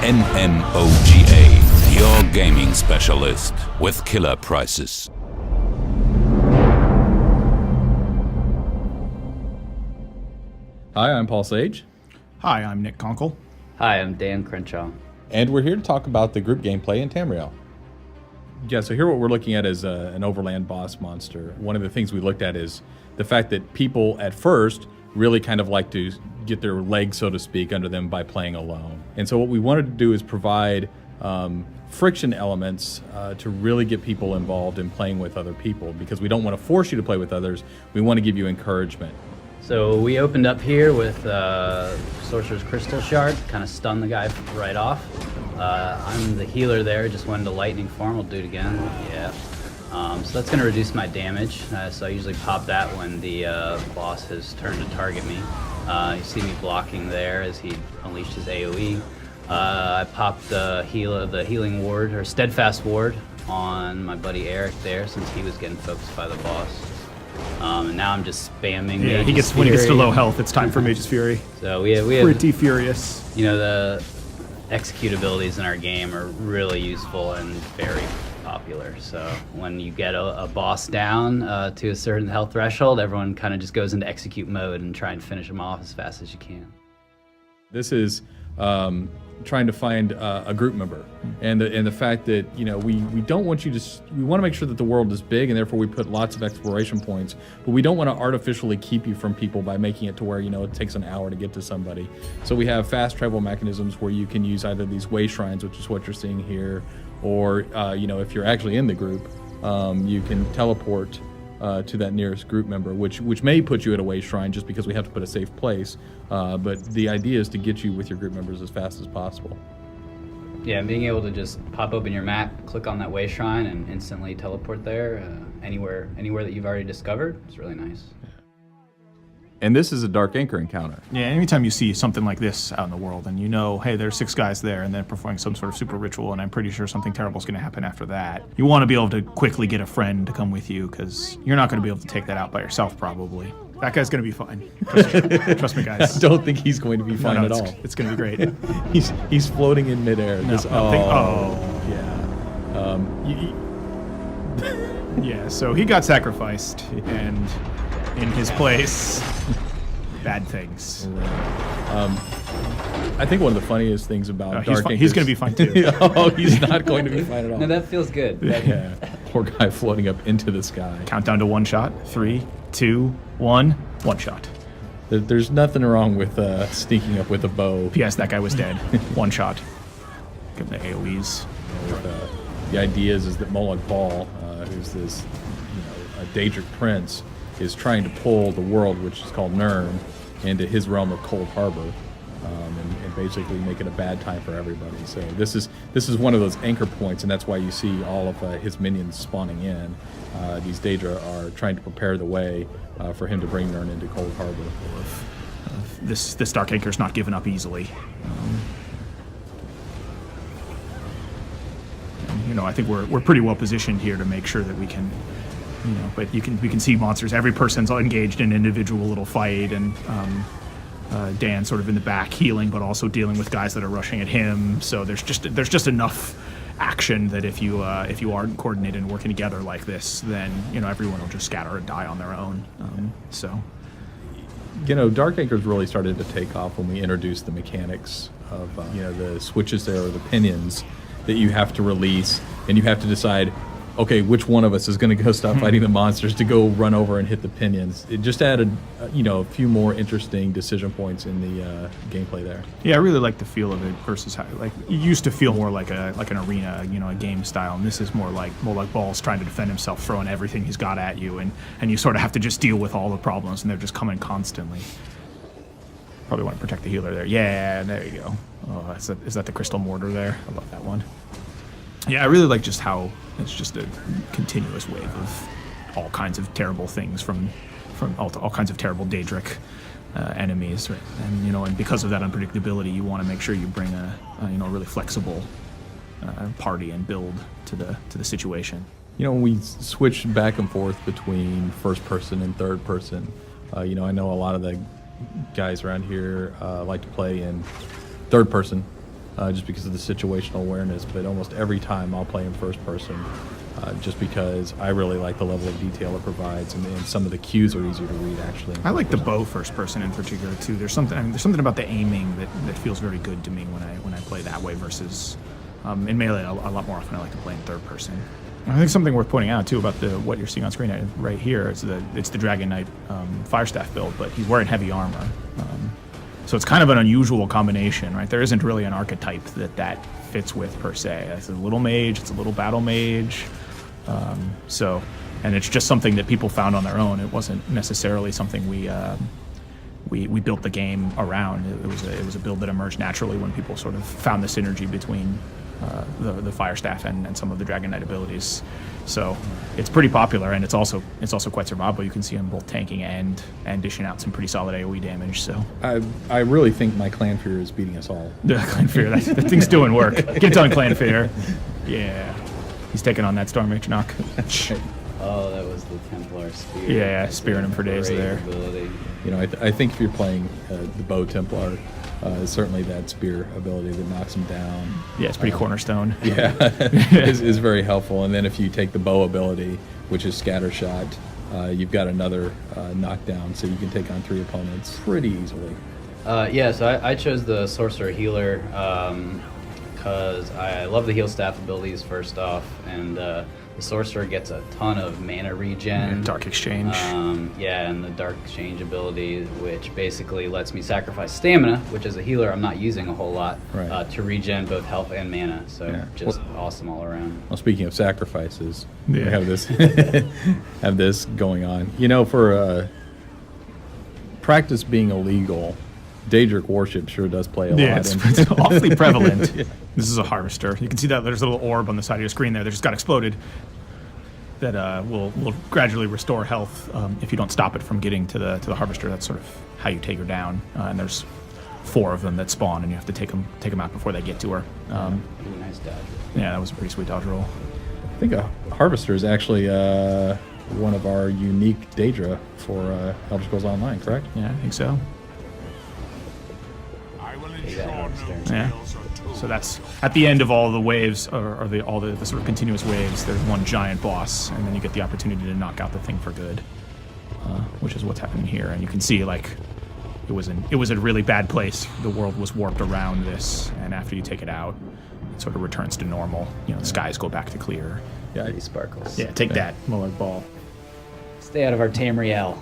MMORPG, your gaming specialist with killer prices. Hi, I'm Paul Sage. Hi, I'm Nick Conkle. Hi, I'm Dan Crenshaw. And we're here to talk about the group gameplay in Tamriel. Yeah, so here what we're looking at is an overland boss monster. One of the things we looked at is the fact that people at first really kind of like to get their legs, so to speak, under them by playing alone. And so what we wanted to do is provide friction elements to really get people involved in playing with other people, because we don't want to force you to play with others. We want to give you encouragement. So we opened up here with Sorcerer's Crystal Shard, kind of stunned the guy right off. I'm the healer there, just went into lightning form. We'll do it again. Yeah. So that's going to reduce my damage. So I usually pop that when the boss has turned to target me. You see me blocking there as he unleashed his AoE. I popped the healing ward, or steadfast ward, on my buddy Eric there, since he was getting focused by the boss. And now I'm just spamming. Yeah, when he gets to low health, it's time for Mage's Fury. So we have pretty furious. You know, the execute abilities in our game are really useful and very popular. So when you get a boss down to a certain health threshold, everyone kind of just goes into execute mode and try and finish them off as fast as you can. This is trying to find a group member, and the fact that, you know, we don't want you to, we want to make sure that the world is big, and therefore we put lots of exploration points, but we don't want to artificially keep you from people by making it to where, you know, it takes an hour to get to somebody. So we have fast travel mechanisms where you can use either these way shrines, which is what you're seeing here, or you know, if you're actually in the group, you can teleport to that nearest group member, which may put you at a way shrine just because we have to put a safe place. But the idea is to get you with your group members as fast as possible. Yeah, and being able to just pop open your map, click on that way shrine, and instantly teleport there anywhere that you've already discovered. It's really nice. And this is a Dark Anchor encounter. Yeah, anytime you see something like this out in the world and you know, hey, there's 6 guys there and they're performing some sort of super ritual and I'm pretty sure something terrible is going to happen after that, you want to be able to quickly get a friend to come with you, because you're not going to be able to take that out by yourself probably. That guy's going to be fine. Trust me, guys. I don't think he's going to be fine at all. It's going to be great. he's floating in midair. Yeah, so he got sacrificed, and in his place, bad things. I think one of the funniest things about Dark Anchor, he's going to be fine too. Oh, he's not going to be fine at all. No, that feels good. Yeah, poor guy floating up into the sky. Countdown to 1 shot. 3, 2, 1. 1 shot. There's nothing wrong with sneaking up with a bow. P.S. That guy was dead. 1 shot. Give him the AoEs. The idea is that Molag Bal, who's this, you know, a Daedric prince, is trying to pull the world, which is called Nirn, into his realm of Cold Harbor, and basically make it a bad time for everybody. So this is one of those anchor points, and that's why you see all of his minions spawning in. These Daedra are trying to prepare the way for him to bring Nirn into Cold Harbor. This Dark Anchor's not given up easily. You know, I think we're pretty well positioned here to make sure that we can, you know, but we can see monsters. Every person's engaged in an individual little fight, and Dan sort of in the back healing, but also dealing with guys that are rushing at him. So there's just enough action that if you aren't coordinated and working together like this, then, you know, everyone will just scatter and die on their own. So, you know, Dark Anchor's really started to take off when we introduced the mechanics of you know, the switches there, or the pinions that you have to release, and you have to decide, okay, which one of us is going to go stop fighting the monsters to go run over and hit the pinions. It just added, you know, a few more interesting decision points in the gameplay there. Yeah, I really like the feel of it versus how, like, it used to feel more like an arena, you know, a game style, and this is more like Bal's trying to defend himself, throwing everything he's got at you, and you sort of have to just deal with all the problems, and they're just coming constantly. Probably want to protect the healer there. Yeah, there you go. Oh, is that the crystal mortar there? I love that one. Yeah, I really like just how it's just a continuous wave of all kinds of terrible things from all kinds of terrible Daedric enemies, right? And, you know, and because of that unpredictability, you want to make sure you bring a you know, really flexible party and build to the situation. You know, when we switch back and forth between first person and third person, you know, I know a lot of the guys around here like to play in third person. just because of the situational awareness. But almost every time I'll play in first person, just because I really like the level of detail it provides, and some of the cues are easier to read actually. I like the bow first person in particular too. There's something about the aiming that feels very good to me when I play that way versus in Melee. A lot more often I like to play in third person. I think something worth pointing out too about what you're seeing on screen right here is it's the Dragon Knight Firestaff build, but he's wearing heavy armor. So it's kind of an unusual combination, right? There isn't really an archetype that fits with per se. It's a little mage, it's a little battle mage. And it's just something that people found on their own. It wasn't necessarily something we built the game around. It was a build that emerged naturally when people sort of found the synergy between the Firestaff and some of the Dragon Knight abilities. So it's pretty popular, and it's also quite survivable. You can see him both tanking and dishing out some pretty solid AoE damage. So I really think my Clan Fear is beating us all. The Clan Fear, that thing's doing work. Get on Clan Fear. Yeah. He's taking on that Storm Mage knock. Oh, that was the Templar Spear. Yeah, spearing him for days there. Ability. You know, I think if you're playing the Bow Templar, certainly that spear ability that knocks him down. Yeah, it's pretty cornerstone. Yeah, is very helpful. And then if you take the bow ability, which is Scatter Shot, you've got another knockdown, so you can take on 3 opponents pretty easily. Yeah, so I chose the Sorcerer Healer because I love the heal staff abilities first off, and the Sorcerer gets a ton of mana regen. Dark Exchange. Yeah, and the Dark Exchange ability, which basically lets me sacrifice stamina, which as a healer I'm not using a whole lot, Right. to regen both health and mana. So Yeah. just awesome all around. Well, speaking of sacrifices, Yeah. we have this have this going on. You know, for practice being illegal, Daedric worship sure does play a Yeah, lot. it's awfully prevalent. This is a harvester. You can see that there's a little orb on the side of your screen there that just got exploded. That will gradually restore health if you don't stop it from getting to the harvester. That's sort of how you take her down. And there's 4 of them that spawn, and you have to take them out before they get to her. Ooh, nice dodge. Yeah, that was a pretty sweet dodge roll. I think a harvester is actually one of our unique Daedra for Elder Scrolls Online, correct? Yeah, I think so. Yeah. So that's at the end of all the waves, or all the sort of continuous waves. There's one giant boss, and then you get the opportunity to knock out the thing for good, which is what's happening here. And you can see like it was a really bad place. The world was warped around this, and after you take it out, it sort of returns to normal. You know, the skies go back to clear. Yeah, Pretty sparkles. Yeah, take that, Molag Ball. Stay out of our Tamriel.